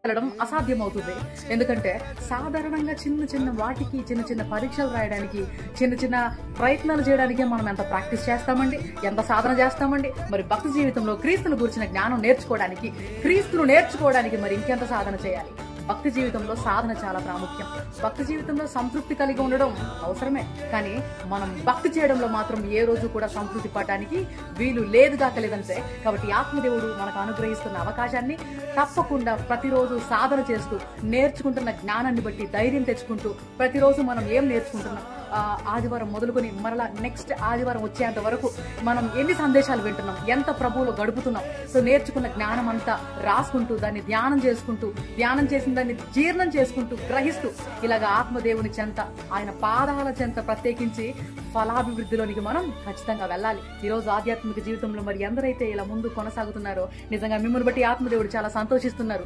వెళ్ళడం అసాధ్యమవుతుంది. ఎందుకంటే సాధారణంగా చిన్న చిన్న వాటికి, చిన్న చిన్న పరీక్షలు రాయడానికి, చిన్న చిన్న ప్రయత్నాలు చేయడానికే మనం ఎంత ప్రాక్టీస్ చేస్తామండి, ఎంత సాధన చేస్తామండి. మరి భక్తి జీవితంలో క్రీస్తును గురించిన జ్ఞానం నేర్చుకోవడానికి, క్రీస్తును నేర్చుకోవడానికి మరి ఇంకెంత సాధన చేయాలి. భక్తి జీవితంలో సాధన చాలా ప్రాముఖ్యం. భక్తి జీవితంలో సంతృప్తి కలిగి ఉండడం అవసరమే, కానీ మనం భక్తి చేయడంలో మాత్రం ఏ రోజు కూడా సంతృప్తి పడడానికి వీలు లేదుగా కలిదంటే. కాబట్టి ఆత్మదేవుడు మనకు అనుగ్రహిస్తున్న అవకాశాన్ని తప్పకుండా ప్రతిరోజు సాధన చేస్తూ, నేర్చుకుంటున్న జ్ఞానాన్ని బట్టి ధైర్యం తెచ్చుకుంటూ, ప్రతిరోజు మనం ఏం నేర్చుకుంటున్నాం, ఆదివారం మొదలుకొని మరలా నెక్స్ట్ ఆదివారం వచ్చేంత వరకు మనం ఎన్ని సందేశాలు వింటున్నాం, ఎంత ప్రభువులో గడుపుతున్నాం. సో నేర్చుకున్న జ్ఞానం అంతా రాసుకుంటూ, దాన్ని ధ్యానం చేసుకుంటూ, ధ్యానం చేసిన దాన్ని జీర్ణం చేసుకుంటూ, గ్రహిస్తూ, ఇలాగ ఆత్మదేవుని చెంత, ఆయన పాదాల చెంత ప్రత్యేకించి ఫలాభివృద్ధిలోనికి మనం ఖచ్చితంగా వెళ్ళాలి. ఈరోజు ఆధ్యాత్మిక జీవితంలో మరి ఎందరైతే ఇలా ముందు కొనసాగుతున్నారో నిజంగా మిమ్మల్ని బట్టి ఆత్మదేవుడు చాలా సంతోషిస్తున్నారు.